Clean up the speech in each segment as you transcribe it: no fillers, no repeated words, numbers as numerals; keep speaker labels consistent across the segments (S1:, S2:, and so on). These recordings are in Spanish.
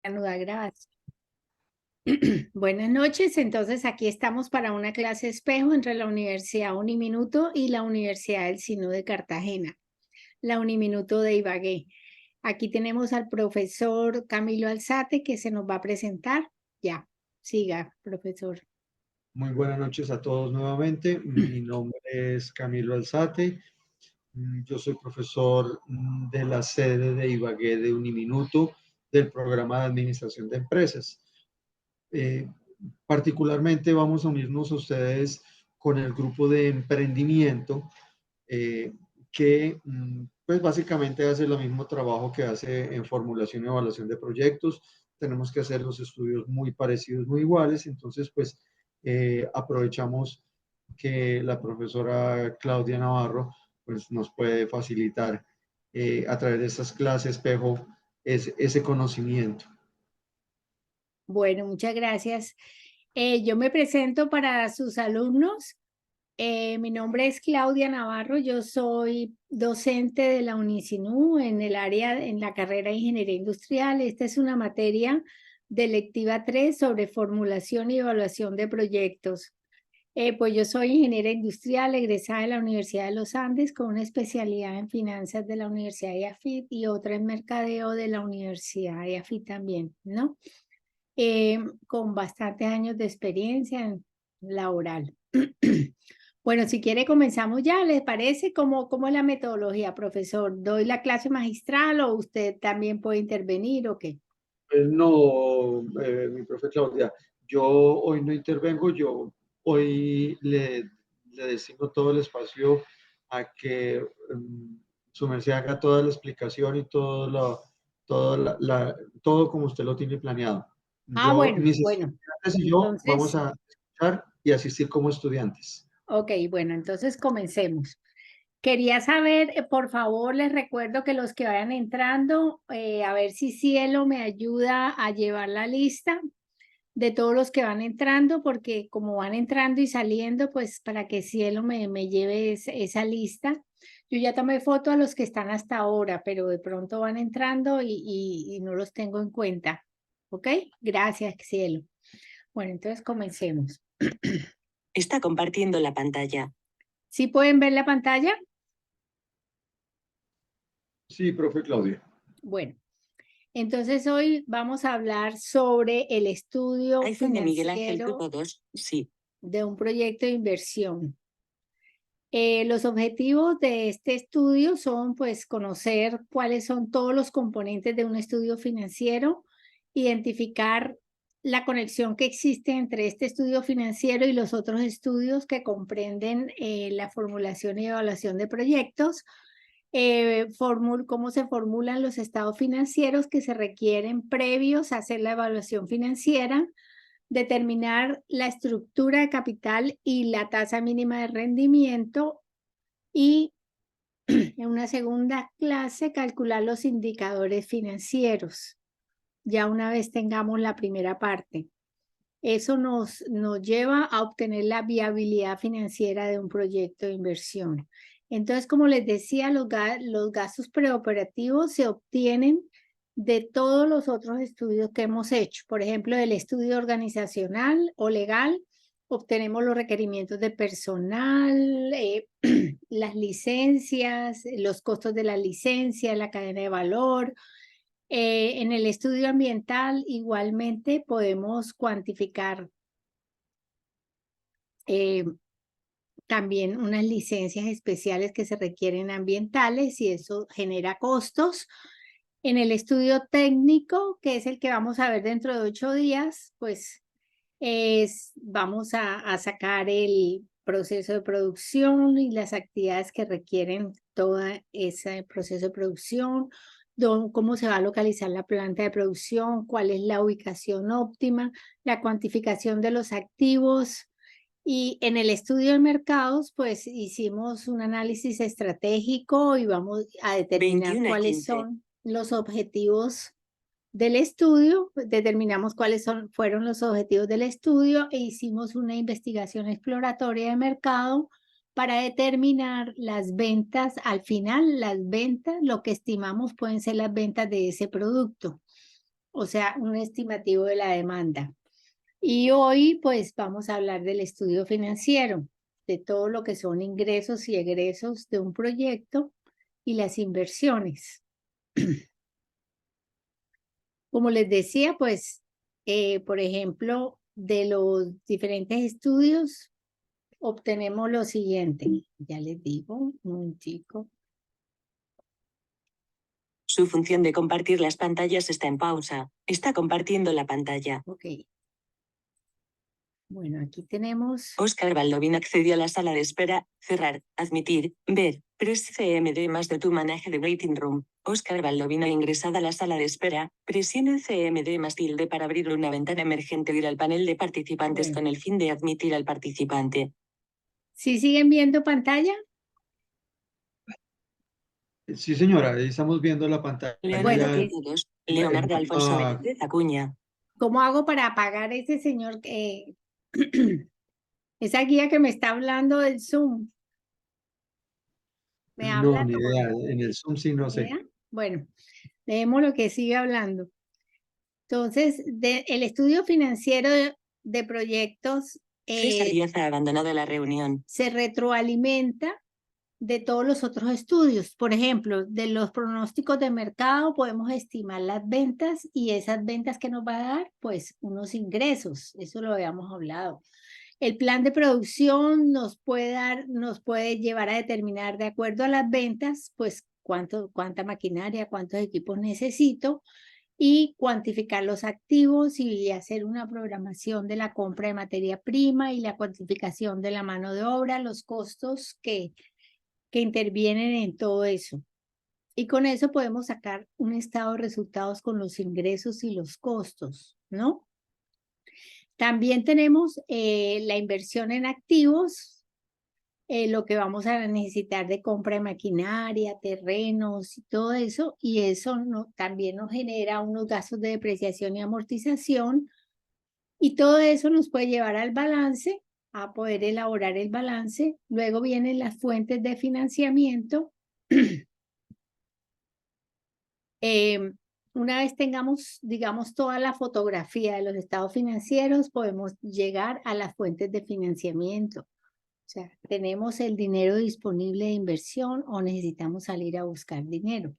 S1: Reanudar grabación. Buenas noches, entonces aquí estamos para una clase espejo entre la Universidad Uniminuto y la Universidad del Sino de Cartagena, la Uniminuto de Ibagué. Aquí tenemos al profesor Camilo Alzate que se nos va a presentar. Ya, siga, profesor.
S2: Muy buenas noches a todos nuevamente. Mi nombre es Camilo Alzate. Yo soy profesor de la sede de Ibagué de Uniminuto del programa de administración de empresas. Eh, Particularmente vamos a unirnos a ustedes con el grupo de emprendimiento que pues básicamente hace el mismo trabajo que hace en formulación y evaluación de proyectos. Tenemos que hacer los estudios muy parecidos, muy iguales, entonces pues aprovechamos que la profesora Claudia Navarro pues nos puede facilitar a través de estas clases espejo ese conocimiento.
S1: Bueno, muchas gracias. Yo me presento para sus alumnos. Mi nombre es Claudia Navarro, yo soy docente de la Unicinú en el área, en la carrera de Ingeniería Industrial. Esta es una materia de electiva 3 sobre formulación y evaluación de proyectos. Pues yo soy ingeniera industrial egresada de la Universidad de los Andes con una especialidad en finanzas de la Universidad de IAFIT y otra en mercadeo de la Universidad de IAFIT también, ¿no? Con bastantes años de experiencia laboral. Bueno, si quiere comenzamos ya, ¿les parece? ¿Cómo es la metodología, profesor? ¿Doy la clase magistral o usted también puede intervenir o qué?
S2: No, mi profe Claudia, yo hoy no intervengo, yo hoy le designo todo el espacio a que su merced haga toda la explicación y todo como usted lo tiene planeado.
S1: Ah, bueno,
S2: Mis
S1: bueno.
S2: estudiantes y yo vamos
S1: Entonces,
S2: a escuchar y asistir como estudiantes.
S1: ok, bueno, entonces comencemos. Quería saber, por favor, les recuerdo que los que vayan entrando, a ver si Cielo me ayuda a llevar la lista de todos los que van entrando, porque como van entrando y saliendo, pues para que Cielo me lleve esa lista. Yo ya tomé foto a los que están hasta ahora, pero de pronto van entrando y no los tengo en cuenta. ¿Ok? Gracias, Cielo. Bueno, entonces comencemos.
S3: Está compartiendo la pantalla.
S1: ¿Sí pueden ver la pantalla?
S2: Sí, profe Claudia.
S1: Bueno, entonces hoy vamos a hablar sobre el estudio
S3: iPhone de Miguel Ángel
S1: financiero
S3: Grupo 2, sí.
S1: de un proyecto de inversión. Los objetivos de este estudio son, pues, conocer cuáles son todos los componentes de un estudio financiero, identificar la conexión que existe entre este estudio financiero y los otros estudios que comprenden la formulación y evaluación de proyectos, cómo se formulan los estados financieros que se requieren previos a hacer la evaluación financiera, determinar la estructura de capital y la tasa mínima de rendimiento y en una segunda clase calcular los indicadores financieros, ya una vez tengamos la primera parte. Eso nos lleva a obtener la viabilidad financiera de un proyecto de inversión. Entonces, como les decía, los gastos preoperativos se obtienen de todos los otros estudios que hemos hecho. Por ejemplo, del estudio organizacional o legal, obtenemos los requerimientos de personal, las licencias, los costos de la licencia, la cadena de valor. En el estudio ambiental igualmente podemos cuantificar eh, también unas licencias especiales que se requieren ambientales y eso genera costos. En el estudio técnico, que es el que vamos a ver dentro de 8 días, pues vamos a sacar el proceso de producción y las actividades que requieren todo ese proceso de producción, cómo se va a localizar la planta de producción, cuál es la ubicación óptima, la cuantificación de los activos. Y en el estudio de mercados, pues hicimos un análisis estratégico y vamos a determinar
S3: 21 a
S1: cuáles
S3: 15.
S1: son los objetivos del estudio, determinamos fueron los objetivos del estudio e hicimos una investigación exploratoria de mercado para determinar las ventas. Al final, las ventas, lo que estimamos pueden ser las ventas de ese producto. o sea, un estimativo de la demanda. Y hoy pues vamos a hablar del estudio financiero, de todo lo que son ingresos y egresos de un proyecto y las inversiones. Como les decía, pues, por ejemplo, de los diferentes estudios obtenemos lo siguiente. Ya les digo, un chico.
S3: Su función de compartir las pantallas está en pausa. Está compartiendo la pantalla.
S1: Ok. Bueno, aquí tenemos.
S3: Oscar Baldovin accedió a la sala de espera. Cerrar. Admitir. Ver. Press CMD más de tu maneje de waiting room. Oscar Baldovin ha ingresado a la sala de espera. Presione CMD más tilde para abrir una ventana emergente o ir al panel de participantes
S1: Bueno.
S3: con el fin de admitir al participante.
S1: ¿Sí siguen viendo pantalla?
S2: Sí, señora, ahí estamos viendo la pantalla.
S3: Leonardo
S1: Bueno,
S3: Todos. Leonardo Alfonso Benítez Acuña.
S1: ¿Cómo hago para apagar ese señor? Esa guía que me está hablando del Zoom. ¿Me
S2: No,
S1: habla?
S2: ni idea. En el Zoom sí no sé.
S1: Bueno, dejemos lo que sigue hablando. Entonces, el estudio financiero de proyectos
S3: César Díaz ha abandonado la reunión.
S1: se retroalimenta de todos los otros estudios. Por ejemplo, de los pronósticos de mercado podemos estimar las ventas y esas ventas que nos va a dar, pues, unos ingresos. Eso lo habíamos hablado. El plan de producción nos puede llevar a determinar, de acuerdo a las ventas, pues cuánta maquinaria, cuántos equipos necesito, y cuantificar los activos y hacer una programación de la compra de materia prima y la cuantificación de la mano de obra, los costos que intervienen en todo eso. Y con eso podemos sacar un estado de resultados con los ingresos y los costos, ¿no? También tenemos la inversión en activos, lo que vamos a necesitar de compra de maquinaria, terrenos y todo eso, y eso también nos genera unos gastos de depreciación y amortización, y todo eso nos puede llevar al balance, a poder elaborar el balance. Luego vienen las fuentes de financiamiento. Una vez tengamos, digamos, toda la fotografía de los estados financieros, podemos llegar a las fuentes de financiamiento. O sea, ¿tenemos el dinero disponible de inversión o necesitamos salir a buscar dinero?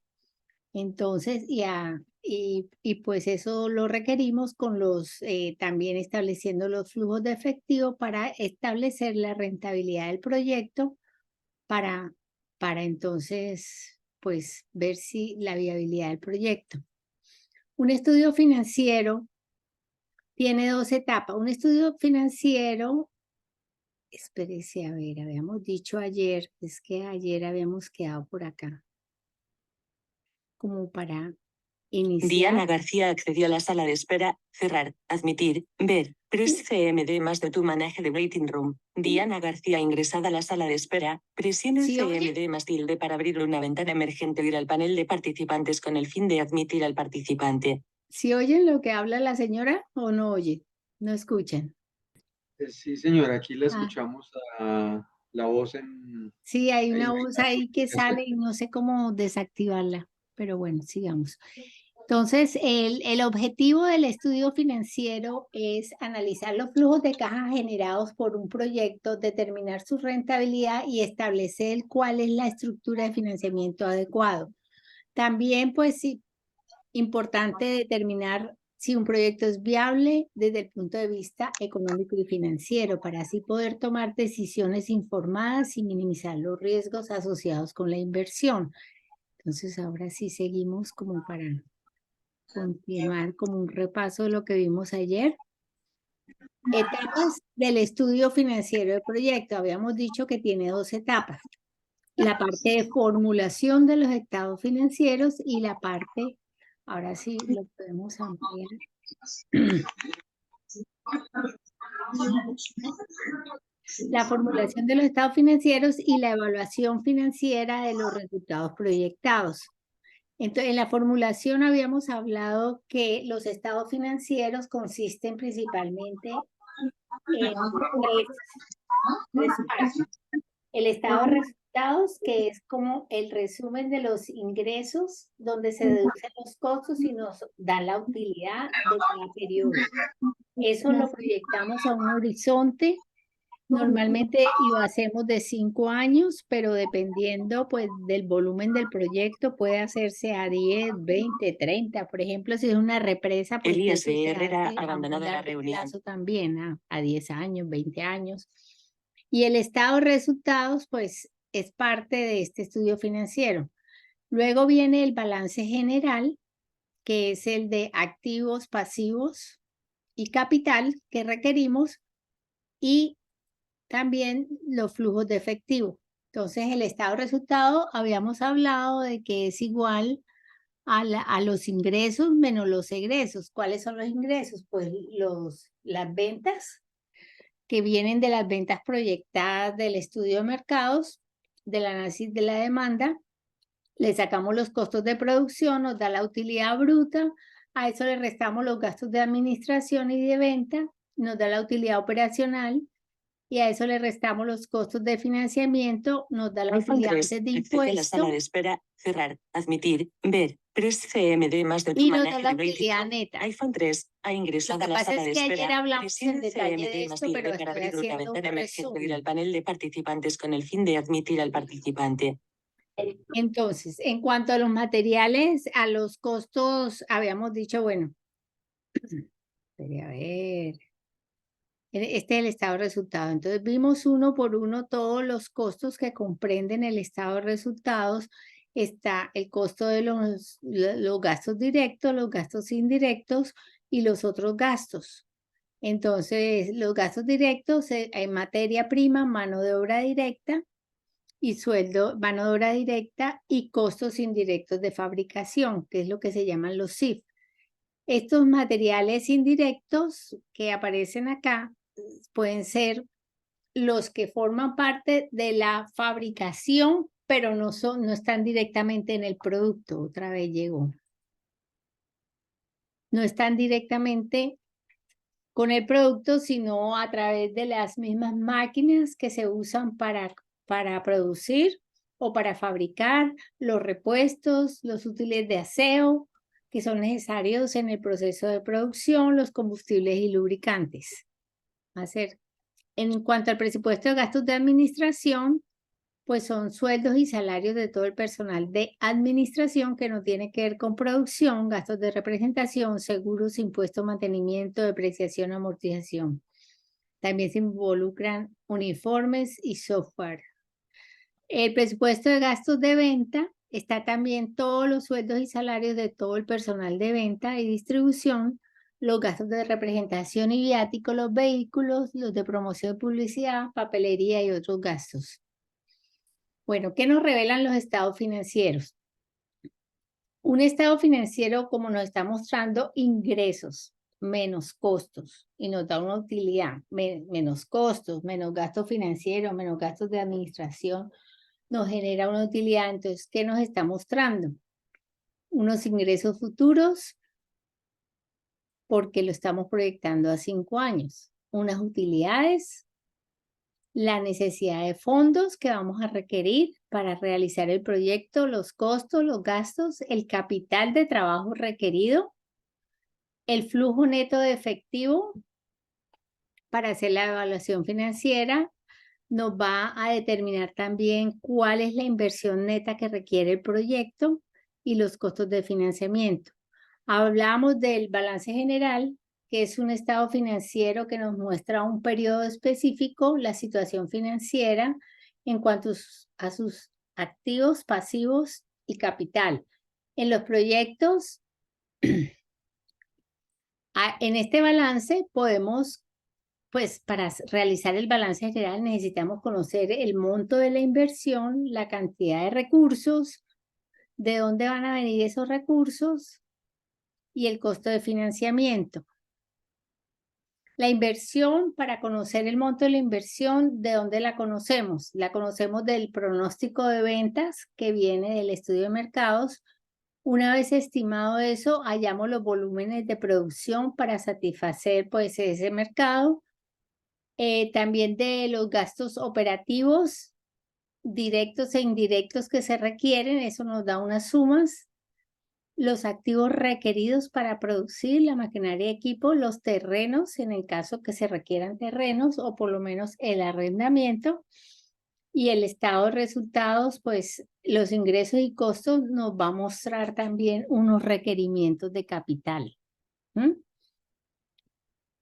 S1: Entonces, y pues eso lo requerimos con también estableciendo los flujos de efectivo para establecer la rentabilidad del proyecto para entonces, pues, ver si la viabilidad del proyecto. Un estudio financiero tiene dos etapas. Un estudio financiero, espérese, a ver, habíamos dicho ayer, es que ayer habíamos quedado por acá, como para iniciar.
S3: Diana García accedió a la sala de espera. Cerrar. Admitir. Ver. Press CMD más de tu maneje de waiting room. Diana García ingresada a la sala de espera. Presione
S1: ¿Sí oye?
S3: CMD más tilde para abrir una ventana emergente o ir al panel de participantes con el fin de admitir al participante.
S1: ¿Sí oyen lo que habla la señora o no oyen? ¿No escuchan?
S2: Sí, señora, aquí la escuchamos la voz en...
S1: Sí, hay una
S2: ahí,
S1: voz ahí que sale y no sé cómo desactivarla, pero bueno, sigamos. Entonces, el objetivo del estudio financiero es analizar los flujos de caja generados por un proyecto, determinar su rentabilidad y establecer cuál es la estructura de financiamiento adecuado. También, pues sí, importante determinar si un proyecto es viable desde el punto de vista económico y financiero, para así poder tomar decisiones informadas y minimizar los riesgos asociados con la inversión. Entonces, ahora sí seguimos como para continuar como un repaso de lo que vimos ayer. Etapas del estudio financiero del proyecto. Habíamos dicho que tiene dos etapas. La parte de formulación de los estados financieros y la parte, ahora sí lo podemos ampliar. La formulación de los estados financieros y la evaluación financiera de los resultados proyectados. Entonces, en la formulación habíamos hablado que los estados financieros consisten principalmente en tres partes. El estado de resultados, que es como el resumen de los ingresos, donde se deducen los costos y nos dan la utilidad de cada periodo. Eso lo proyectamos a un horizonte. Normalmente lo hacemos de 5 años, pero dependiendo pues del volumen del proyecto puede hacerse a 10, 20, 30. Por ejemplo, si es una represa, pues
S3: Elías
S1: eso se
S3: Herrera
S1: hace
S3: ha
S1: a un
S3: abandonado la
S1: largo
S3: reunión.
S1: plazo también, a 10 años, 20 años. Y el estado de resultados, pues es parte de este estudio financiero. Luego viene el balance general, que es el de activos, pasivos y capital que requerimos, y también los flujos de efectivo. Entonces, el estado de resultado, habíamos hablado de que es igual a los ingresos menos los egresos. ¿Cuáles son los ingresos? Pues las ventas que vienen de las ventas proyectadas del estudio de mercados, del análisis de la demanda. Le sacamos los costos de producción, nos da la utilidad bruta, a eso le restamos los gastos de administración y de venta, nos da la utilidad operacional, y a eso le restamos los costos de financiamiento, nos da la
S3: iPhone
S1: utilidad
S3: 3,
S1: antes de
S3: accede a la sala de
S1: impuesto
S3: espera, cerrar, admitir, ver, Press CMD más de tu
S1: y nos da
S3: manejo
S1: la
S3: de waiting
S1: utilidad
S3: room.
S1: neta.
S3: iPhone 3 ha
S1: Lo
S3: ingresado
S1: que
S3: a la
S1: pasa
S3: sala
S1: es
S3: de
S1: que ayer
S3: espera.
S1: hablamos en
S3: Presione
S1: detalle de
S3: CMD más
S1: esto,
S3: tilde
S1: pero
S3: para
S1: estoy
S3: abrir una
S1: haciendo
S3: ventana
S1: un
S3: emergente y ir al
S1: resumen.
S3: panel de participantes con el fin de admitir al participante.
S1: Entonces, en cuanto a los materiales, a los costos, habíamos dicho, bueno, espere, a ver, este es el estado de resultado. Entonces, vimos uno por uno todos los costos que comprenden el estado de resultados. Está el costo de los gastos directos, los gastos indirectos y los otros gastos. Entonces, los gastos directos en materia prima, mano de obra directa y sueldo, mano de obra directa y costos indirectos de fabricación, que es lo que se llaman los CIF. Estos materiales indirectos que aparecen acá pueden ser los que forman parte de la fabricación, pero no están directamente en el producto. Otra vez llegó. No están directamente con el producto, sino a través de las mismas máquinas que se usan para producir o para fabricar los repuestos, los útiles de aseo que son necesarios en el proceso de producción, los combustibles y lubricantes. En cuanto al presupuesto de gastos de administración, pues son sueldos y salarios de todo el personal de administración que no tiene que ver con producción, gastos de representación, seguros, impuestos, mantenimiento, depreciación, amortización. También se involucran uniformes y software. El presupuesto de gastos de venta está también todos los sueldos y salarios de todo el personal de venta y distribución, los gastos de representación y viático, los vehículos, los de promoción y publicidad, papelería y otros gastos. Bueno, ¿qué nos revelan los estados financieros? Un estado financiero, como nos está mostrando, ingresos menos costos, y nos da una utilidad, menos costos, menos gastos financieros, menos gastos de administración, nos genera una utilidad. Entonces, ¿qué nos está mostrando? Unos ingresos futuros, porque lo estamos proyectando a 5 años. Unas utilidades, la necesidad de fondos que vamos a requerir para realizar el proyecto, los costos, los gastos, el capital de trabajo requerido, el flujo neto de efectivo para hacer la evaluación financiera. Nos va a determinar también cuál es la inversión neta que requiere el proyecto y los costos de financiamiento. Hablamos del balance general, que es un estado financiero que nos muestra un periodo específico, la situación financiera en cuanto a sus activos, pasivos y capital. En los proyectos, en este balance podemos, pues para realizar el balance general necesitamos conocer el monto de la inversión, la cantidad de recursos, de dónde van a venir esos recursos y el costo de financiamiento. La inversión, para conocer el monto de la inversión, ¿de dónde la conocemos? La conocemos del pronóstico de ventas que viene del estudio de mercados. Una vez estimado eso, hallamos los volúmenes de producción para satisfacer pues ese mercado. También de los gastos operativos directos e indirectos que se requieren, eso nos da unas sumas, los activos requeridos para producir la maquinaria y equipo, los terrenos, en el caso que se requieran terrenos, o por lo menos el arrendamiento, y el estado de resultados, pues los ingresos y costos nos va a mostrar también unos requerimientos de capital, ¿m?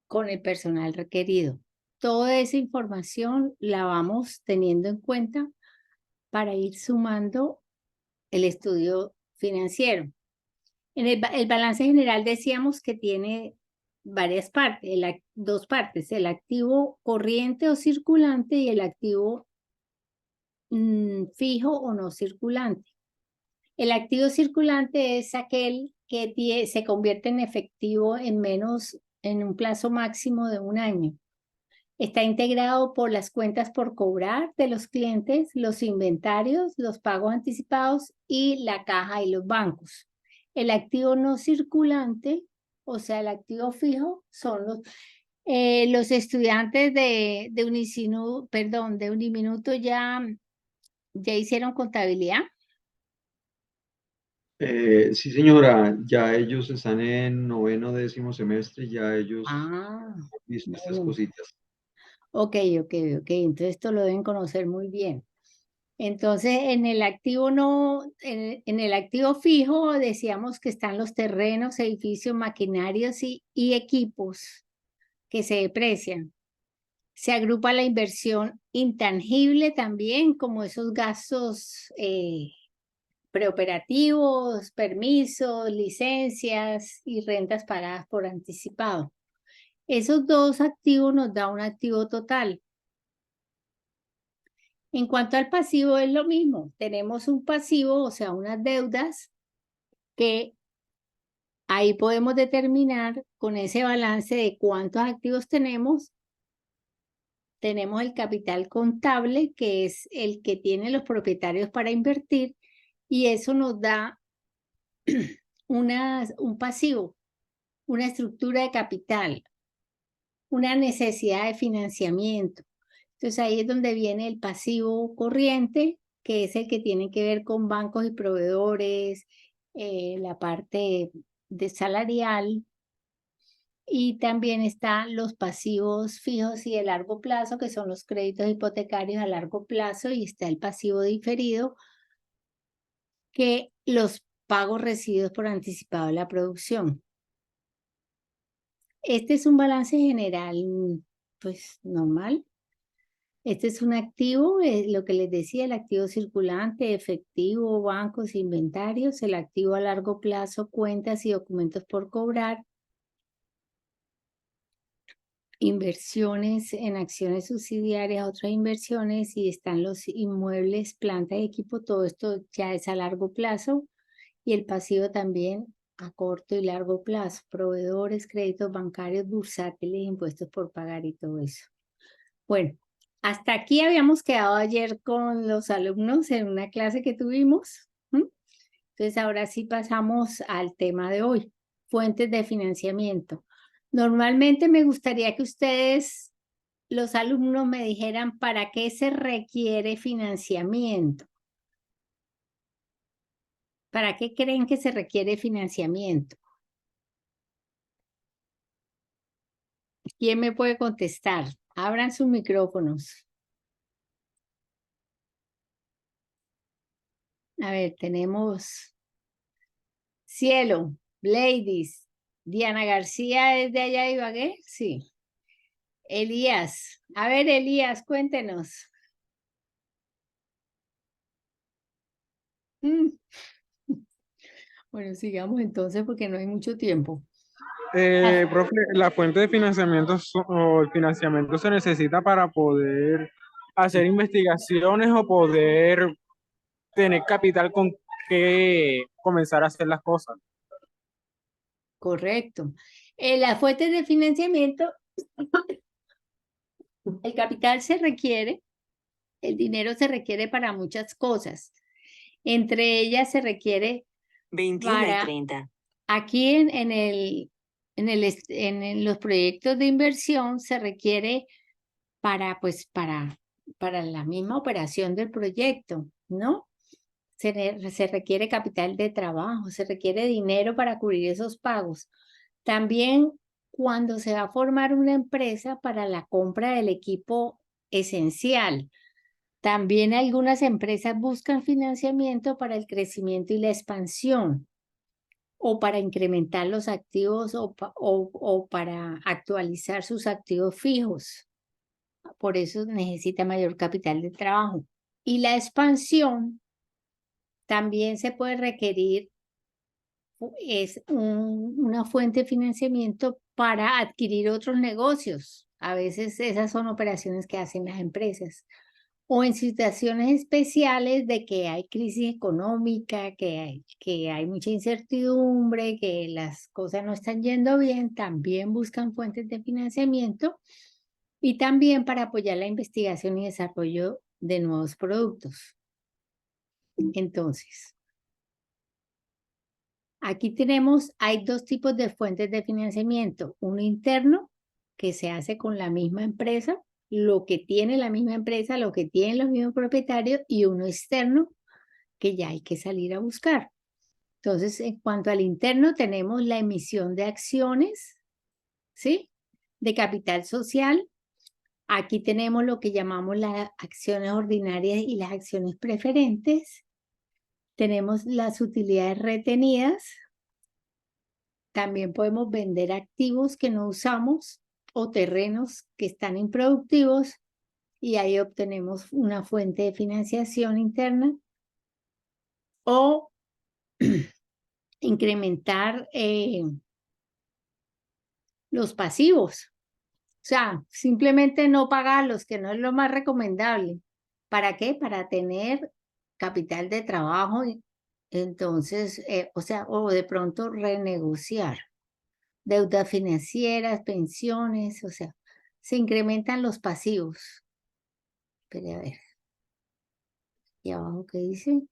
S1: Con el personal requerido. Toda esa información la vamos teniendo en cuenta para ir sumando el estudio financiero. En el balance general decíamos que tiene varias partes, dos partes, el activo corriente o circulante y el activo fijo o no circulante. El activo circulante es aquel que se convierte en efectivo en un plazo máximo de 1 año. Está integrado por las cuentas por cobrar de los clientes, los inventarios, los pagos anticipados y la caja y los bancos. El activo no circulante, o sea, el activo fijo, son los estudiantes de Uniminuto ya hicieron contabilidad.
S2: Sí, señora, ya ellos están en 9º, 10º semestre, ya ellos han visto estas
S1: Bueno.
S2: cositas.
S1: Ok. Entonces esto lo deben conocer muy bien. Entonces, en el activo en el activo fijo decíamos que están los terrenos, edificios, maquinarios y equipos que se deprecian. Se agrupa la inversión intangible también, como esos gastos preoperativos, permisos, licencias y rentas pagadas por anticipado. Esos dos activos nos da un activo total. En cuanto al pasivo es lo mismo. Tenemos un pasivo, o sea, unas deudas que ahí podemos determinar con ese balance de cuántos activos tenemos. Tenemos el capital contable, que es el que tienen los propietarios para invertir, y eso nos da un pasivo, una estructura de capital, una necesidad de financiamiento. Entonces ahí es donde viene el pasivo corriente, que es el que tiene que ver con bancos y proveedores, la parte de salarial, y también están los pasivos fijos y de largo plazo, que son los créditos hipotecarios a largo plazo, y está el pasivo diferido, que los pagos recibidos por anticipado de la producción. Este es un balance general, pues normal. Este es un activo, lo que les decía, el activo circulante, efectivo, bancos, inventarios, el activo a largo plazo, cuentas y documentos por cobrar, inversiones en acciones subsidiarias, otras inversiones, y están los inmuebles, planta y equipo, todo esto ya es a largo plazo, y el pasivo también a corto y largo plazo, proveedores, créditos bancarios, bursátiles, impuestos por pagar y todo eso. Bueno, hasta aquí habíamos quedado ayer con los alumnos en una clase que tuvimos. Entonces ahora sí pasamos al tema de hoy, fuentes de financiamiento. Normalmente me gustaría que ustedes, los alumnos, me dijeran para qué se requiere financiamiento. ¿Para qué creen que se requiere financiamiento? ¿Quién me puede contestar? Abran sus micrófonos. A ver, tenemos Cielo, Ladies, Diana García es de allá de Ibagué, sí. Elías, a ver Elías, cuéntenos. Bueno, sigamos entonces porque no hay mucho tiempo.
S4: Profe, la fuente de financiamiento o el financiamiento se necesita para poder hacer investigaciones o poder tener capital con que comenzar a hacer las cosas.
S1: Correcto. Las fuentes de financiamiento, el capital se requiere, el dinero se requiere para muchas cosas. Entre ellas se requiere
S3: 21 y 30.
S1: Aquí en los proyectos de inversión se requiere para para la misma operación del proyecto, ¿no? Se requiere capital de trabajo, se requiere dinero para cubrir esos pagos. También cuando se va a formar una empresa para la compra del equipo esencial. También algunas empresas buscan financiamiento para el crecimiento y la expansión, o para incrementar los activos o para actualizar sus activos fijos. Por eso necesita mayor capital de trabajo. Y la expansión también se puede requerir, es una fuente de financiamiento para adquirir otros negocios. A veces esas son operaciones que hacen las empresas. O en situaciones especiales de que hay crisis económica, que hay mucha incertidumbre, que las cosas no están yendo bien, también buscan fuentes de financiamiento y también para apoyar la investigación y desarrollo de nuevos productos. Entonces, aquí hay dos tipos de fuentes de financiamiento. Uno interno, que se hace con la misma empresa, lo que tiene la misma empresa, lo que tienen los mismos propietarios, y uno externo, que ya hay que salir a buscar. Entonces, en cuanto al interno, tenemos la emisión de acciones, ¿sí? De capital social. Aquí tenemos lo que llamamos las acciones ordinarias y las acciones preferentes. Tenemos las utilidades retenidas. También podemos vender activos que no usamos o terrenos que están improductivos y ahí obtenemos una fuente de financiación interna. O incrementar los pasivos. O sea, simplemente no pagarlos, que no es lo más recomendable. ¿Para qué? Para tener capital de trabajo. Entonces, o de pronto renegociar deudas financieras, pensiones, o sea, se incrementan los pasivos. Espera a ver. ¿Y abajo qué dice?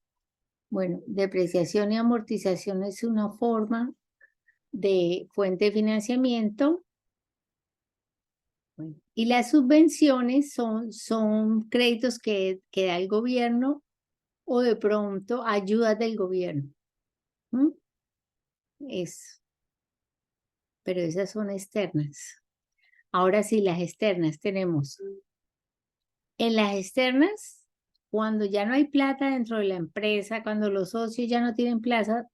S1: Bueno, depreciación y amortización es una forma de fuente de financiamiento. Bueno, y las subvenciones son créditos que da el gobierno o de pronto ayudas del gobierno. Pero esas son externas. Ahora sí, las externas tenemos. En las externas, cuando ya no hay plata dentro de la empresa, cuando los socios ya no tienen plata,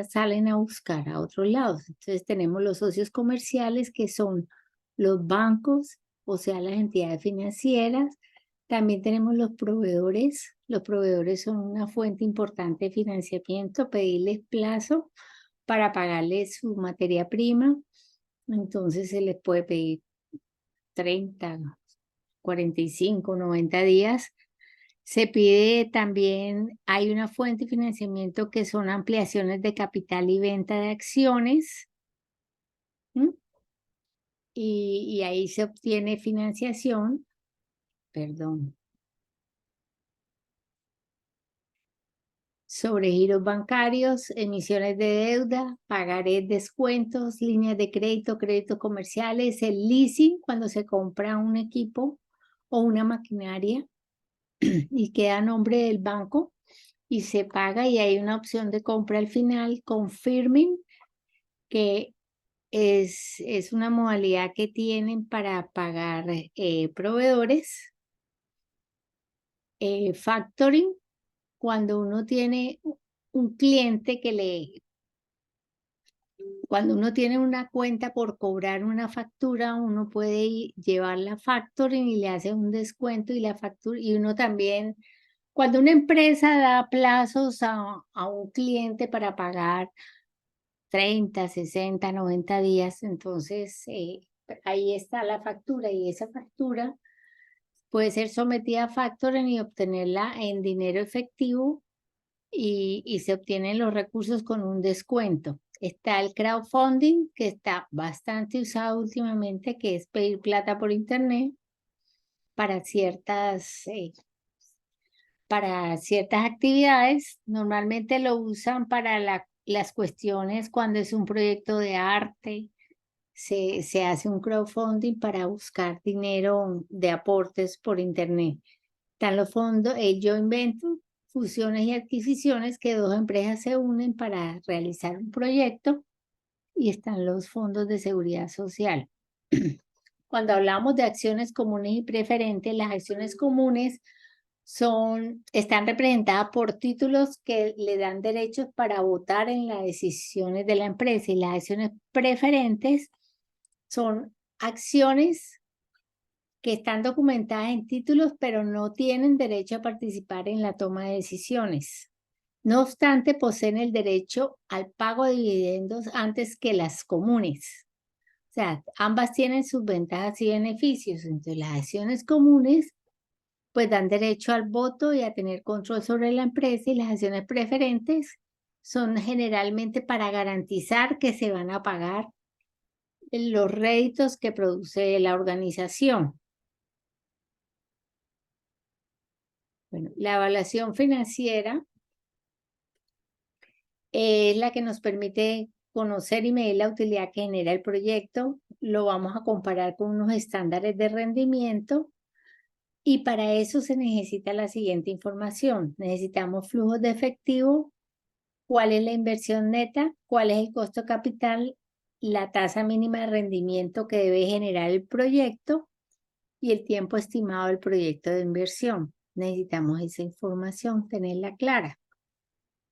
S1: salen a buscar a otros lados. Entonces tenemos los socios comerciales, que son los bancos, o sea, las entidades financieras. También tenemos los proveedores. Los proveedores son una fuente importante de financiamiento, pedirles plazo para pagarles su materia prima. Entonces se les puede pedir 30, 45, 90 días. Se pide también, hay una fuente de financiamiento que son ampliaciones de capital y venta de acciones. Y ahí se obtiene financiación, sobre giros bancarios, emisiones de deuda, pagarés, descuentos, líneas de crédito, créditos comerciales, el leasing cuando se compra un equipo o una maquinaria y queda a nombre del banco y se paga, y hay una opción de compra al final, confirming, que es una modalidad que tienen para pagar proveedores. Factoring, cuando uno tiene un cliente cuando uno tiene una cuenta por cobrar una factura, uno puede llevar la factoring y le hace un descuento y la factura, y uno también, cuando una empresa da plazos a un cliente para pagar 30, 60, 90 días, entonces ahí está la factura, y esa factura puede ser sometida a factoring y obtenerla en dinero efectivo, y se obtienen los recursos con un descuento. Está el crowdfunding, que está bastante usado últimamente, que es pedir plata por internet para ciertas actividades. Normalmente lo usan para las cuestiones cuando es un proyecto de arte. Se hace un crowdfunding para buscar dinero de aportes por internet. Están los fondos, el joint venture, fusiones y adquisiciones, que dos empresas se unen para realizar un proyecto, y están los fondos de seguridad social. Cuando hablamos de acciones comunes y preferentes, las acciones comunes están representadas por títulos que le dan derechos para votar en las decisiones de la empresa, y las acciones preferentes son acciones que están documentadas en títulos, pero no tienen derecho a participar en la toma de decisiones. No obstante, poseen el derecho al pago de dividendos antes que las comunes. O sea, ambas tienen sus ventajas y beneficios. Entonces, las acciones comunes pues dan derecho al voto y a tener control sobre la empresa, y las acciones preferentes son generalmente para garantizar que se van a pagar los réditos que produce la organización. Bueno, la evaluación financiera es la que nos permite conocer y medir la utilidad que genera el proyecto. Lo vamos a comparar con unos estándares de rendimiento, y para eso se necesita la siguiente información. Necesitamos flujos de efectivo, cuál es la inversión neta, cuál es el costo capital, la tasa mínima de rendimiento que debe generar el proyecto y el tiempo estimado del proyecto de inversión. Necesitamos esa información, tenerla clara.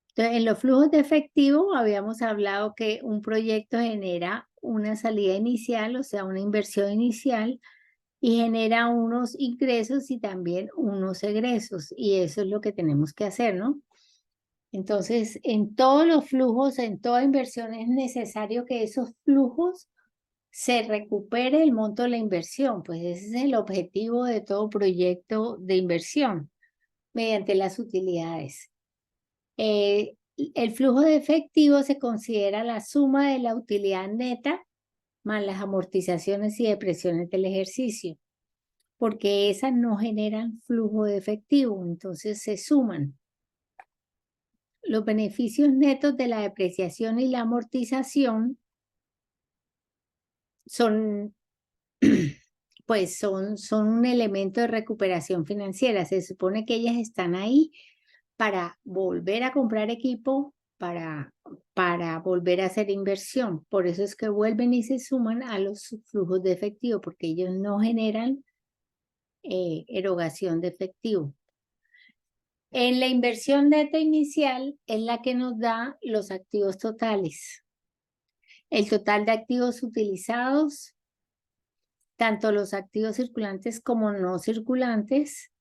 S1: Entonces, en los flujos de efectivo habíamos hablado que un proyecto genera una salida inicial, o sea, una inversión inicial, y genera unos ingresos y también unos egresos, y eso es lo que tenemos que hacer, ¿no? Entonces, en todos los flujos, en toda inversión, es necesario que esos flujos se recupere el monto de la inversión, pues ese es el objetivo de todo proyecto de inversión, mediante las utilidades. El flujo de efectivo se considera la suma de la utilidad neta más las amortizaciones y depresiones del ejercicio, porque esas no generan flujo de efectivo, entonces se suman. Los beneficios netos de la depreciación y la amortización son, pues son un elemento de recuperación financiera. Se supone que ellas están ahí para volver a comprar equipo, para volver a hacer inversión. Por eso es que vuelven y se suman a los flujos de efectivo, porque ellos no generan erogación de efectivo. En la inversión neta inicial es la que nos da los activos totales. El total de activos utilizados, tanto los activos circulantes como no circulantes,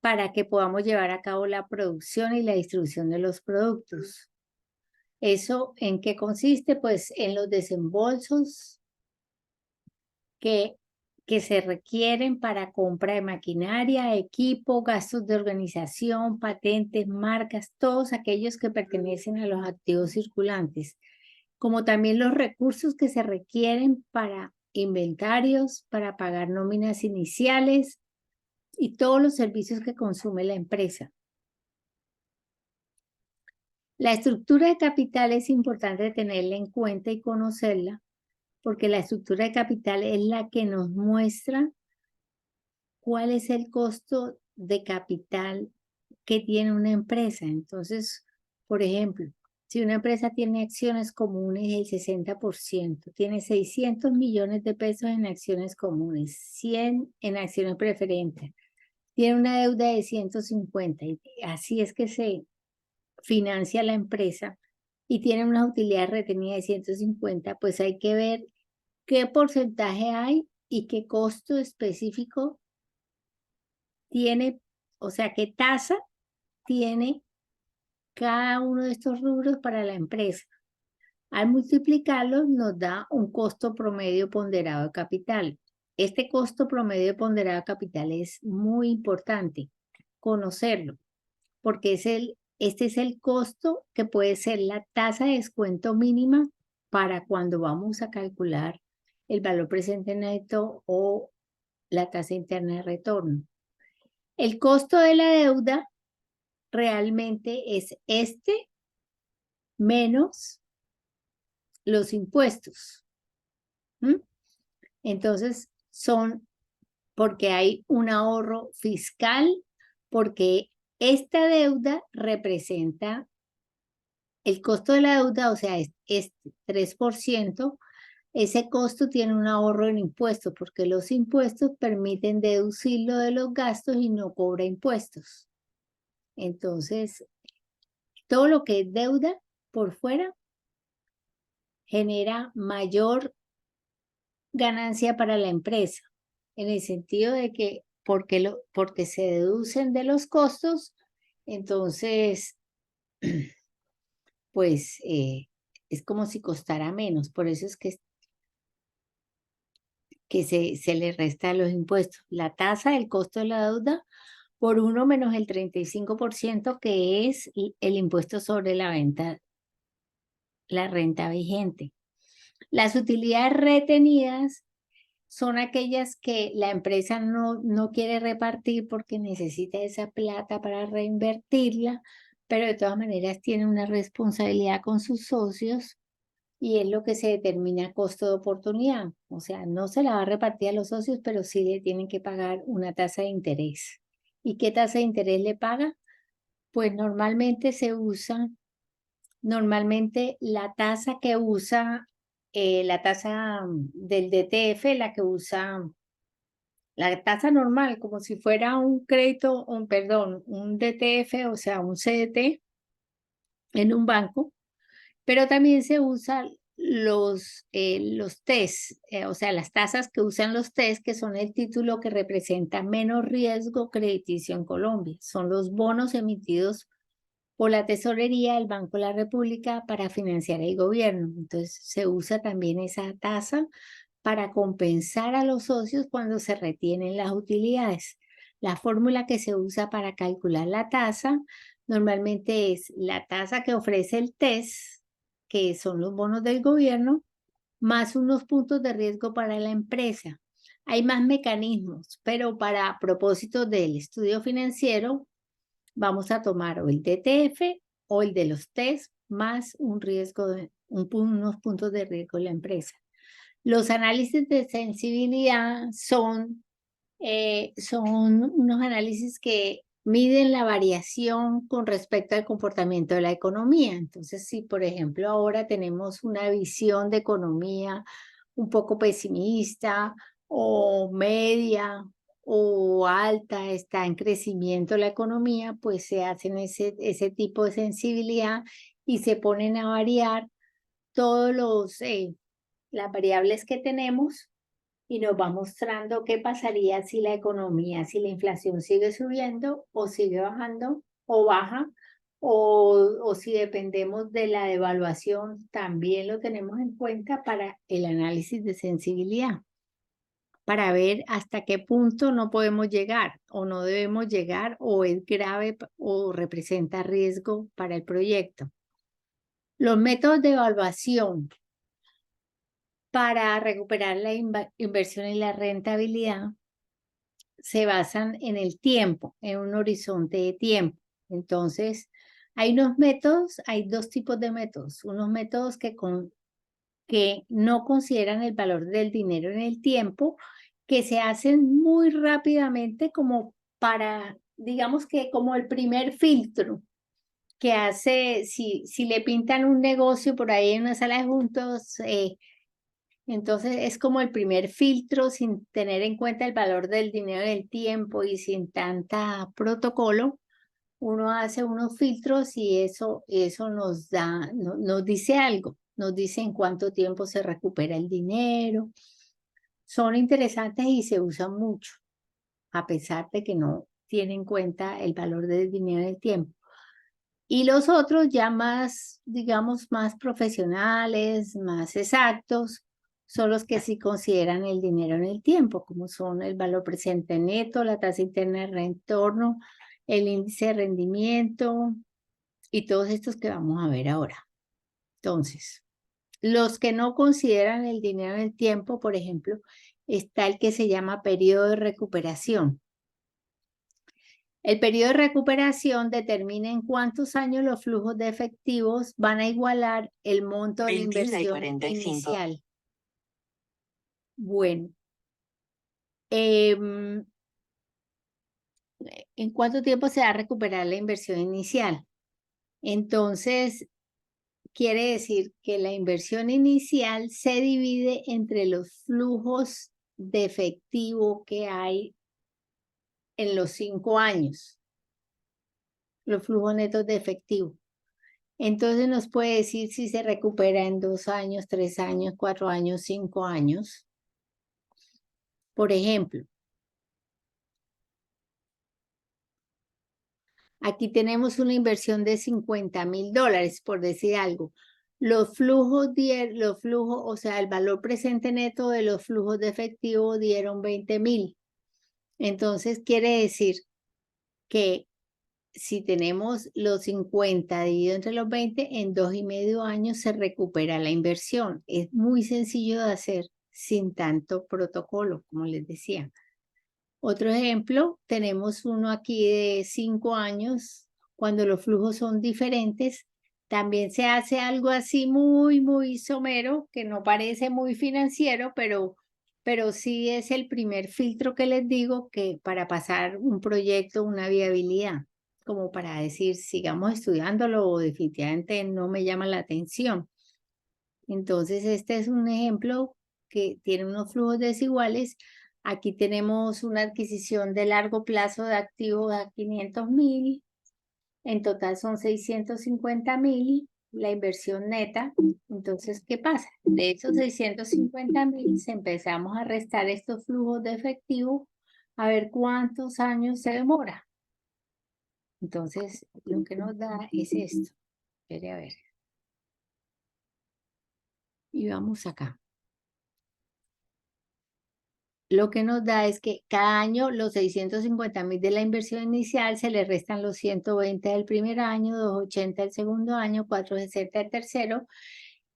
S1: para que podamos llevar a cabo la producción y la distribución de los productos. ¿Eso en qué consiste? Pues en los desembolsos que se requieren para compra de maquinaria, equipo, gastos de organización, patentes, marcas, todos aquellos que pertenecen a los activos circulantes, como también los recursos que se requieren para inventarios, para pagar nóminas iniciales y todos los servicios que consume la empresa. La estructura de capital es importante tenerla en cuenta y conocerla, porque la estructura de capital es la que nos muestra cuál es el costo de capital que tiene una empresa. Entonces, por ejemplo, si una empresa tiene acciones comunes, el 60%, tiene 600 millones de pesos en acciones comunes, 100 en acciones preferentes, tiene una deuda de 150, y así es que se financia la empresa, y tiene una utilidad retenida de 150, pues hay que ver qué porcentaje hay y qué costo específico tiene, o sea, qué tasa tiene cada uno de estos rubros para la empresa. Al multiplicarlos nos da un costo promedio ponderado de capital. Este costo promedio ponderado de capital es muy importante conocerlo, porque este es el costo que puede ser la tasa de descuento mínima para cuando vamos a calcular el valor presente neto o la tasa interna de retorno. El costo de la deuda realmente es este menos los impuestos. Entonces porque hay un ahorro fiscal porque esta deuda representa el costo de la deuda, o sea, es 3%. Ese costo tiene un ahorro en impuestos, porque los impuestos permiten deducirlo de los gastos y no cobra impuestos. Entonces, todo lo que es deuda por fuera genera mayor ganancia para la empresa, en el sentido de que porque se deducen de los costos, entonces, pues es como si costara menos. Por eso es que se le resta los impuestos. La tasa del costo de la deuda por 1 menos el 35%, que es el impuesto sobre la venta, la renta vigente. Las utilidades retenidas son aquellas que la empresa no quiere repartir porque necesita esa plata para reinvertirla, pero de todas maneras tiene una responsabilidad con sus socios y es lo que se determina costo de oportunidad. O sea, no se la va a repartir a los socios, pero sí le tienen que pagar una tasa de interés. ¿Y qué tasa de interés le paga? Pues normalmente la tasa que usa, la tasa del DTF, la tasa normal, como si fuera un crédito, un DTF, o sea, un CDT en un banco, pero también se usan los TES, o sea, las tasas que usan los TES, que son el título que representa menos riesgo crediticio en Colombia. Son los bonos emitidos por la Tesorería del Banco de la República para financiar el gobierno. Entonces, se usa también esa tasa para compensar a los socios cuando se retienen las utilidades. La fórmula que se usa para calcular la tasa normalmente es la tasa que ofrece el TES, que son los bonos del gobierno, más unos puntos de riesgo para la empresa. Hay más mecanismos, pero para propósitos del estudio financiero, vamos a tomar o el DTF o el de los TES más unos puntos de riesgo de la empresa. Los análisis de sensibilidad son unos análisis que miden la variación con respecto al comportamiento de la economía. Entonces, si por ejemplo ahora tenemos una visión de economía un poco pesimista o media o alta, está en crecimiento la economía, pues se hacen ese tipo de sensibilidad y se ponen a variar todos las variables que tenemos y nos va mostrando qué pasaría si la economía, si la inflación sigue subiendo o sigue bajando o baja, o si dependemos de la devaluación, también lo tenemos en cuenta para el análisis de sensibilidad, para ver hasta qué punto no podemos llegar o no debemos llegar o es grave o representa riesgo para el proyecto. Los métodos de evaluación para recuperar la inversión y la rentabilidad se basan en el tiempo, en un horizonte de tiempo. Entonces, hay dos tipos de métodos. Unos métodos que no consideran el valor del dinero en el tiempo, que se hacen muy rápidamente como digamos que como el primer filtro que hace, si le pintan un negocio por ahí en una sala de juntos, entonces es como el primer filtro sin tener en cuenta el valor del dinero en el tiempo y sin tanta protocolo. Uno hace unos filtros y eso nos dice algo, nos dice en cuánto tiempo se recupera el dinero. Son interesantes y se usan mucho, a pesar de que no tienen en cuenta el valor del dinero en el tiempo. Y los otros ya más, digamos, más profesionales, más exactos, son los que sí consideran el dinero en el tiempo, como son el valor presente neto, la tasa interna de retorno, el índice de rendimiento y todos estos que vamos a ver ahora. Entonces, los que no consideran el dinero en el tiempo, por ejemplo, está el que se llama periodo de recuperación. El periodo de recuperación determina en cuántos años los flujos de efectivos van a igualar el monto de la
S3: 21 y
S1: inversión
S3: 45.
S1: inicial. Bueno, ¿En cuánto tiempo se va a recuperar la inversión inicial? Entonces, quiere decir que la inversión inicial se divide entre los flujos de efectivo que hay en los 5 años, los flujos netos de efectivo. Entonces nos puede decir si se recupera en 2 años, 3 años, 4 años, 5 años. Por ejemplo, aquí tenemos una inversión de $50,000, por decir algo. Los flujos, o sea, el valor presente neto de los flujos de efectivo dieron 20,000. Entonces quiere decir que si tenemos los 50 dividido entre los 20, en 2,5 años se recupera la inversión. Es muy sencillo de hacer sin tanto protocolo, como les decía. Otro ejemplo, tenemos uno aquí de 5 años, cuando los flujos son diferentes. También se hace algo así muy somero, que no parece muy financiero, pero sí es el primer filtro que les digo que para pasar un proyecto, una viabilidad, como para decir, sigamos estudiándolo o definitivamente no me llama la atención. Entonces, este es un ejemplo que tiene unos flujos desiguales. Aquí tenemos una adquisición de largo plazo de activos a 500,000. En total son 650,000, la inversión neta. Entonces, ¿qué pasa? De esos 650,000, empezamos a restar estos flujos de efectivo a ver cuántos años se demora. Entonces, lo que nos da es esto. Espere a ver. Y vamos acá. Lo que nos da es que cada año los 650,000 de la inversión inicial se le restan los 120 del primer año, 280 del segundo año, 460 del tercero,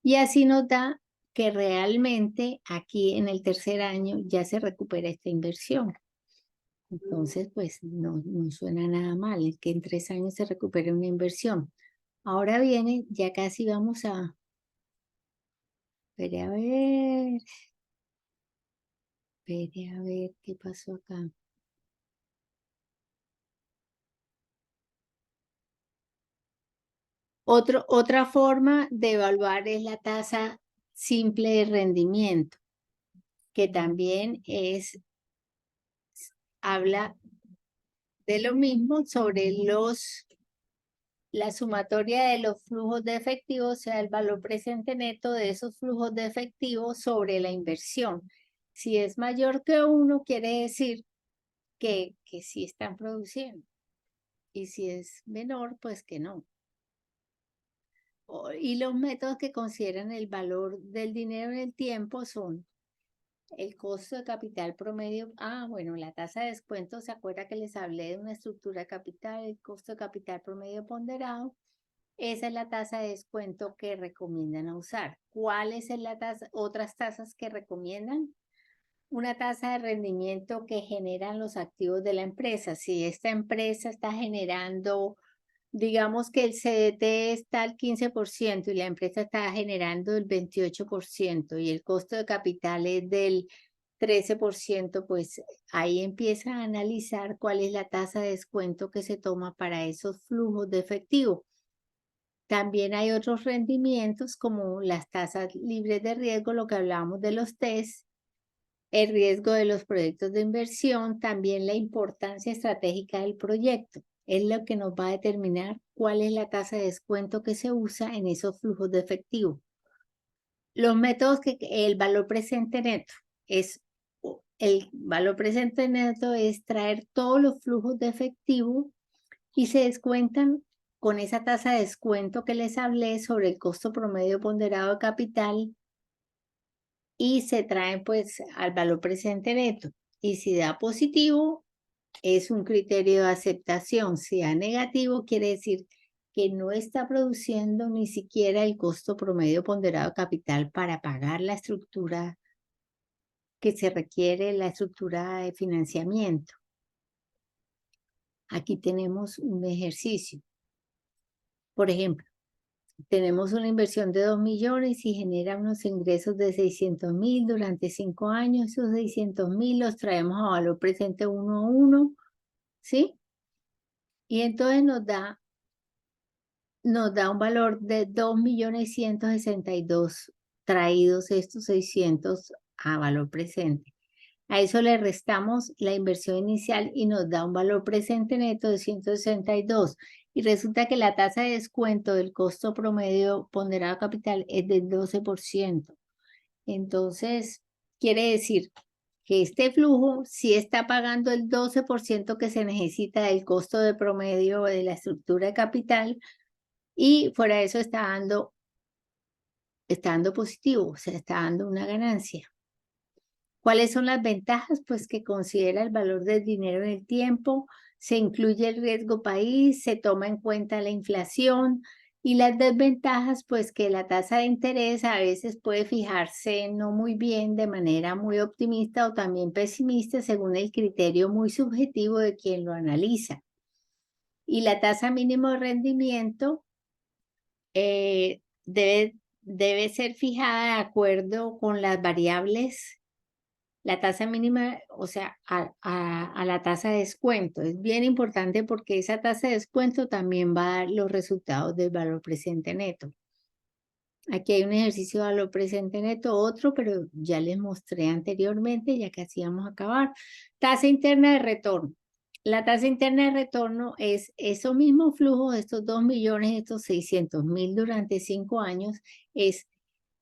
S1: y así nos da que realmente aquí en el tercer año ya se recupera esta inversión. Entonces, pues no suena nada mal, es que en 3 años se recupere una inversión. Ahora viene, ya casi vamos a... Espere a ver qué pasó acá. Otra forma de evaluar es la tasa simple de rendimiento, que también habla de lo mismo sobre la sumatoria de los flujos de efectivo, o sea, el valor presente neto de esos flujos de efectivo sobre la inversión. Si es mayor que 1, quiere decir que sí están produciendo. Y si es menor, pues que no. Y los métodos que consideran el valor del dinero en el tiempo son el costo de capital promedio. Bueno, la tasa de descuento, ¿se acuerda que les hablé de una estructura de capital? El costo de capital promedio ponderado. Esa es la tasa de descuento que recomiendan usar. ¿Cuáles son otras tasas que recomiendan? Una tasa de rendimiento que generan los activos de la empresa. Si esta empresa está generando, digamos que el CDT está al 15% y la empresa está generando el 28% y el costo de capital es del 13%, pues ahí empieza a analizar cuál es la tasa de descuento que se toma para esos flujos de efectivo. También hay otros rendimientos como las tasas libres de riesgo, lo que hablábamos de los TES, el riesgo de los proyectos de inversión, también la importancia estratégica del proyecto. Es lo que nos va a determinar cuál es la tasa de descuento que se usa en esos flujos de efectivo. Los métodos el valor presente neto el valor presente neto es traer todos los flujos de efectivo y se descuentan con esa tasa de descuento que les hablé sobre el costo promedio ponderado de capital y se traen pues al valor presente neto. Y si da positivo, es un criterio de aceptación. Si da negativo, quiere decir que no está produciendo ni siquiera el costo promedio ponderado de capital para pagar la estructura que se requiere, la estructura de financiamiento. Aquí tenemos un ejercicio. Por ejemplo, tenemos una inversión de 2 millones y genera unos ingresos de 600,000 durante 5 años. Esos 600,000 los traemos a valor presente 1 a 1 ¿sí? Y entonces nos da un valor de 2.162.000 traídos estos 600 a valor presente. A eso le restamos la inversión inicial y nos da un valor presente neto de 162. Y resulta que la tasa de descuento del costo promedio ponderado capital es del 12%. Entonces, quiere decir que este flujo sí está pagando el 12% que se necesita del costo de promedio de la estructura de capital, y fuera de eso está dando positivo, o sea, está dando una ganancia. ¿Cuáles son las ventajas? Pues que considera el valor del dinero en el tiempo, se incluye el riesgo país, se toma en cuenta la inflación, y las desventajas, pues que la tasa de interés a veces puede fijarse no muy bien, de manera muy optimista o también pesimista, según el criterio muy subjetivo de quien lo analiza. Y la tasa mínimo de rendimiento debe ser fijada de acuerdo con las variables, la tasa mínima, o sea, a la tasa de descuento. Es bien importante porque esa tasa de descuento también va a dar los resultados del valor presente neto. Aquí hay un ejercicio de valor presente neto, otro, pero ya les mostré anteriormente, ya casi vamos a acabar. Tasa interna de retorno. La tasa interna de retorno es esos mismos flujos, estos 2 millones, estos 600.000 durante 5 años, es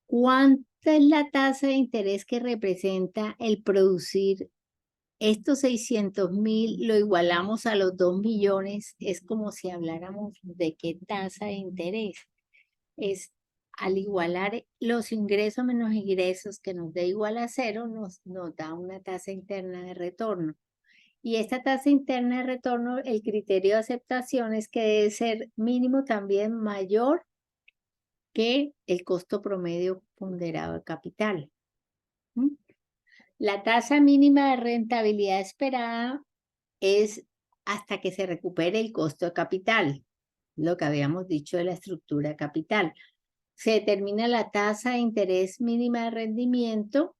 S1: cuánta es la tasa de interés que representa el producir estos 600.000, lo igualamos a los 2 millones, es como si habláramos de qué tasa de interés. Es al igualar los ingresos menos ingresos, que nos dé igual a 0, nos da una tasa interna de retorno. Y esta tasa interna de retorno, el criterio de aceptación es que debe ser mínimo también mayor que el costo promedio ponderado de capital. La tasa mínima de rentabilidad esperada es hasta que se recupere el costo de capital, lo que habíamos dicho de la estructura de capital. Se determina la tasa de interés mínima de rendimiento.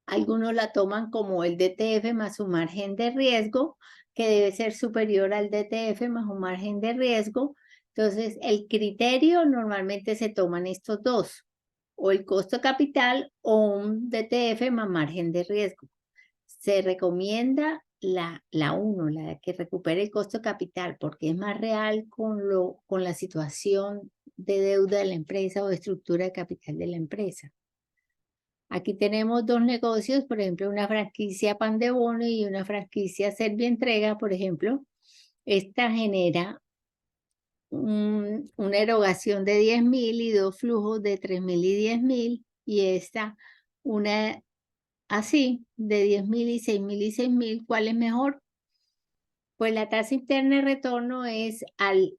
S1: Algunos la toman como el DTF más un margen de riesgo, que debe ser superior al DTF más un margen de riesgo. Entonces, el criterio normalmente se toman estos dos, o el costo de capital o un DTF más margen de riesgo. Se recomienda la 1, la que recupere el costo de capital, porque es más real con la situación de deuda de la empresa o de estructura de capital de la empresa. Aquí tenemos dos negocios, por ejemplo, una franquicia Pan de Bono y una franquicia Servientrega, por ejemplo. Esta genera una erogación de 10.000 y dos flujos de 3.000 y 10.000, y esta una así de 10.000 y 6.000 y 6.000. ¿Cuál es mejor? Pues la tasa interna de retorno es al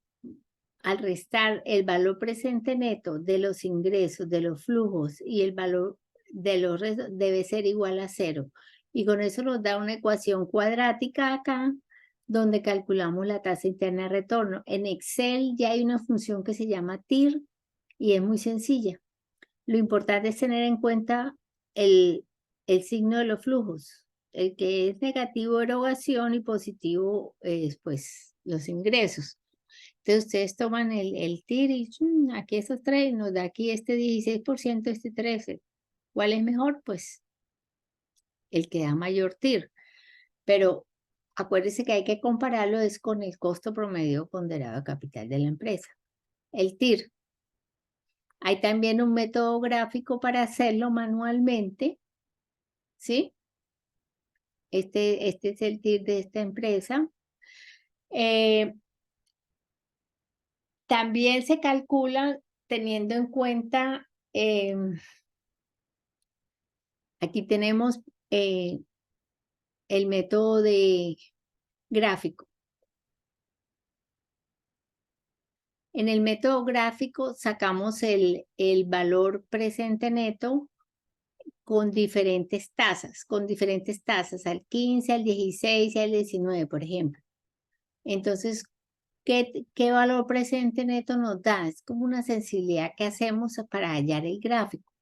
S1: restar el valor presente neto de los ingresos, de los flujos, y el valor de los restos debe ser igual a 0. Y con eso nos da una ecuación cuadrática acá, donde calculamos la tasa interna de retorno. En Excel ya hay una función que se llama TIR y es muy sencilla. Lo importante es tener en cuenta el signo de los flujos. El que es negativo, erogación, y positivo es pues los ingresos. Entonces ustedes toman el TIR y aquí esos tres, nos da aquí este 16%, este 13%. ¿Cuál es mejor? Pues el que da mayor TIR. Pero acuérdense que hay que compararlo es con el costo promedio ponderado de capital de la empresa. El TIR. Hay también un método gráfico para hacerlo manualmente, ¿sí? Este es el TIR de esta empresa. También se calcula teniendo en cuenta, aquí tenemos el método de gráfico. En el método gráfico sacamos el valor presente neto con diferentes tasas, al 15, al 16 y al 19, por ejemplo. Entonces, ¿qué valor presente neto nos da? Es como una sensibilidad que hacemos para hallar el gráfico.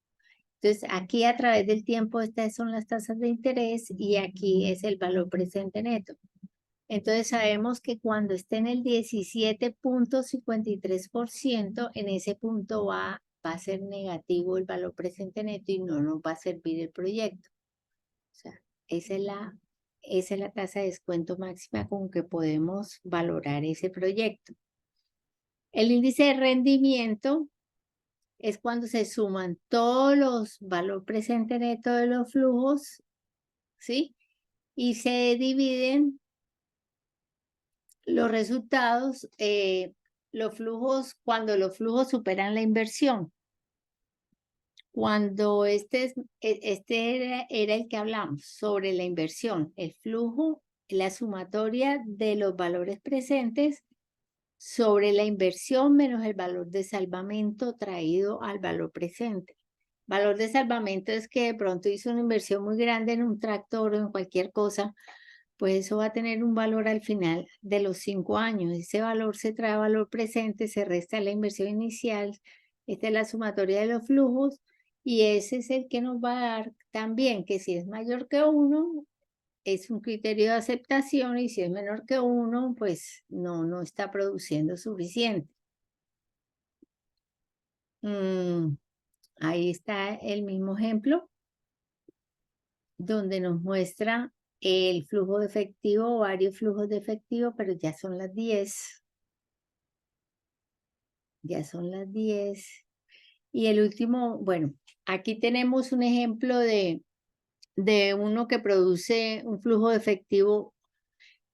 S1: Entonces, aquí a través del tiempo estas son las tasas de interés y aquí es el valor presente neto. Entonces sabemos que cuando esté en el 17.53%, en ese punto va a ser negativo el valor presente neto y no nos va a servir el proyecto. O sea, esa es la tasa de descuento máxima con que podemos valorar ese proyecto. El índice de rendimiento es cuando se suman todos los valor presente neto de los flujos, ¿sí? Y se dividen los resultados, cuando los flujos superan la inversión. Cuando este era el que hablamos sobre la inversión, el flujo, la sumatoria de los valores presentes sobre la inversión menos el valor de salvamento traído al valor presente. Valor de salvamento es que de pronto hizo una inversión muy grande en un tractor o en cualquier cosa, pues eso va a tener un valor al final de los 5 años. Ese valor se trae a valor presente, se resta la inversión inicial, esta es la sumatoria de los flujos, y ese es el que nos va a dar también que si es mayor que 1, es un criterio de aceptación, y si es menor que 1, pues no está produciendo suficiente. Ahí está el mismo ejemplo, donde nos muestra el flujo de efectivo o varios flujos de efectivo, pero ya son las 10. Ya son las 10. Y el último, bueno, aquí tenemos un ejemplo de uno que produce un flujo de efectivo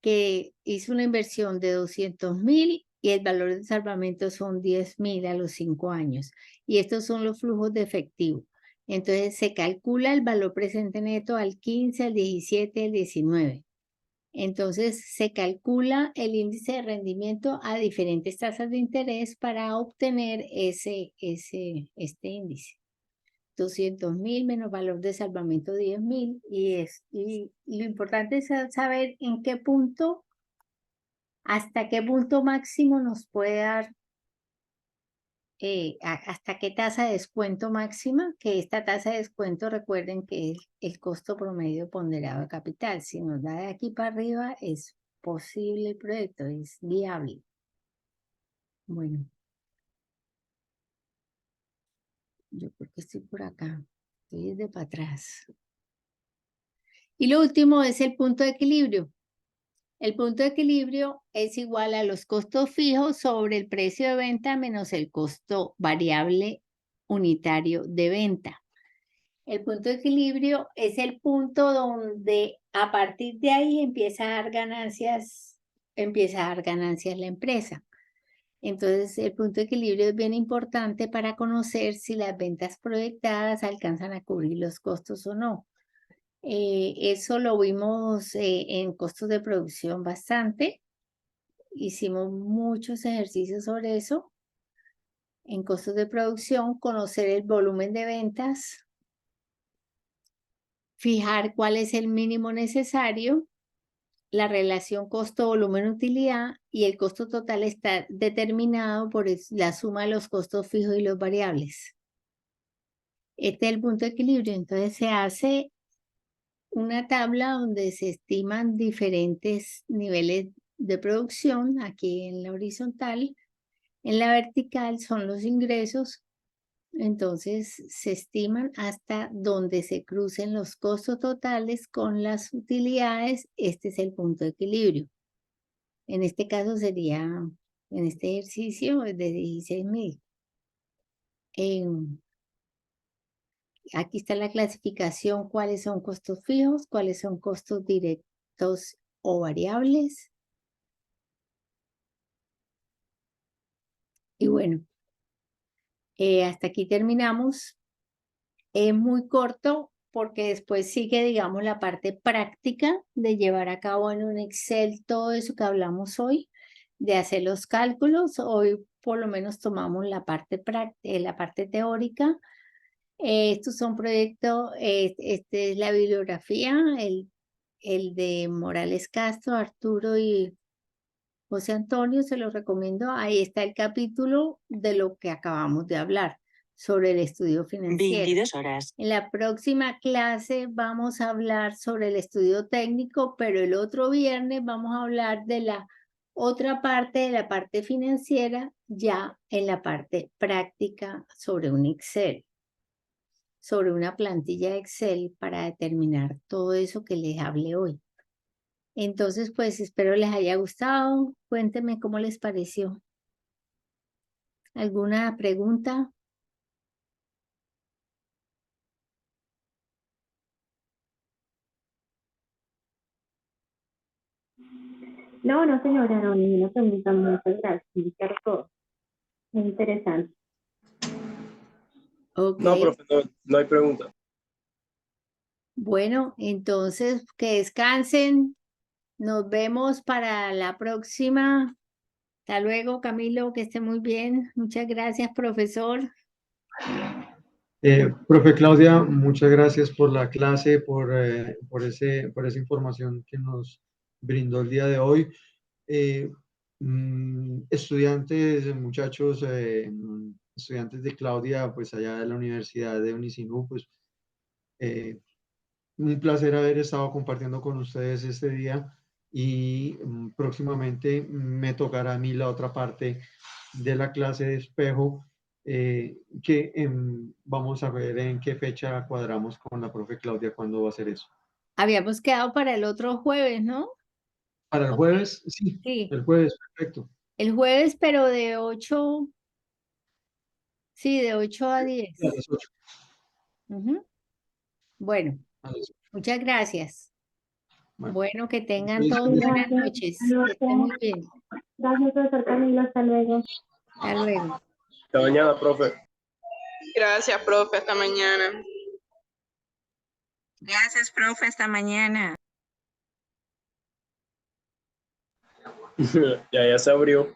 S1: que hizo una inversión de 200.000 y el valor de salvamento son 10.000 a los 5 años. Y estos son los flujos de efectivo. Entonces se calcula el valor presente neto al 15, al 17, al 19. Entonces se calcula el índice de rendimiento a diferentes tasas de interés para obtener este índice. 200.000 menos valor de salvamento 10.000 y lo importante es saber en qué punto, hasta qué punto máximo nos puede dar, hasta qué tasa de descuento máxima, que esta tasa de descuento recuerden que es el costo promedio ponderado de capital. Si nos da de aquí para arriba es posible el proyecto, es viable. Bueno, yo creo que estoy por acá, estoy desde para atrás. Y lo último es el punto de equilibrio. El punto de equilibrio es igual a los costos fijos sobre el precio de venta menos el costo variable unitario de venta. El punto de equilibrio es el punto donde a partir de ahí empieza a dar ganancias la empresa. Entonces, el punto de equilibrio es bien importante para conocer si las ventas proyectadas alcanzan a cubrir los costos o no. Eso lo vimos en costos de producción bastante. Hicimos muchos ejercicios sobre eso. En costos de producción, conocer el volumen de ventas, fijar cuál es el mínimo necesario, la relación costo-volumen-utilidad, y el costo total está determinado por la suma de los costos fijos y los variables. Este es el punto de equilibrio. Entonces se hace una tabla donde se estiman diferentes niveles de producción, aquí en la horizontal. En la vertical son los ingresos. Entonces se estiman hasta donde se crucen los costos totales con las utilidades. Este es el punto de equilibrio. En este caso sería, en este ejercicio, de 16.000. Aquí está la clasificación, cuáles son costos fijos, cuáles son costos directos o variables. Y bueno, hasta aquí terminamos. Es muy corto porque después sigue, digamos, la parte práctica de llevar a cabo en un Excel todo eso que hablamos hoy, de hacer los cálculos. Hoy por lo menos tomamos la parte teórica. Estos son proyectos, este es la bibliografía, el de Morales Castro, Arturo y José Antonio, se los recomiendo. Ahí está el capítulo de lo que acabamos de hablar sobre el estudio financiero.
S3: 22 horas.
S1: En la próxima clase vamos a hablar sobre el estudio técnico, pero el otro viernes vamos a hablar de la otra parte, de la parte financiera, ya en la parte práctica sobre un Excel, sobre una plantilla de Excel para determinar todo eso que les hablé hoy. Entonces, pues espero les haya gustado. Cuéntenme cómo les pareció. ¿Alguna pregunta?
S5: No, señora, no, ninguna pregunta. Muchas gracias. Muchas todo. Muy interesante.
S1: Ok.
S6: No, profe, no hay pregunta.
S1: Bueno, entonces que descansen. Nos vemos para la próxima. Hasta luego, Camilo, que esté muy bien. Muchas gracias, profesor.
S2: Profe Claudia, muchas gracias por la clase, por esa información que nos brindó el día de hoy. Estudiantes, muchachos, estudiantes de Claudia, pues allá de la Universidad de Unisinú, pues un placer haber estado compartiendo con ustedes este día y próximamente me tocará a mí la otra parte de la clase de espejo vamos a ver en qué fecha cuadramos con la profe Claudia cuándo va a ser eso.
S1: Habíamos quedado para el otro jueves, ¿no?
S2: ¿Para el jueves? Sí,
S1: Sí,
S2: el jueves, perfecto.
S1: el jueves, pero de 8, sí, de 8 a 10.
S2: A las 8.
S1: Ujú. Bueno,
S2: A las 8.
S1: muchas gracias.
S2: Bueno,
S1: Bueno, que tengan
S2: entonces,
S1: todos buenas noches. Que estén muy bien.
S5: Gracias, profesor Camilo. Hasta luego.
S1: Hasta luego.
S6: Hasta mañana, profe.
S7: Gracias, profe. Hasta mañana.
S8: Gracias, profe. Hasta mañana.
S6: Ya se abrió.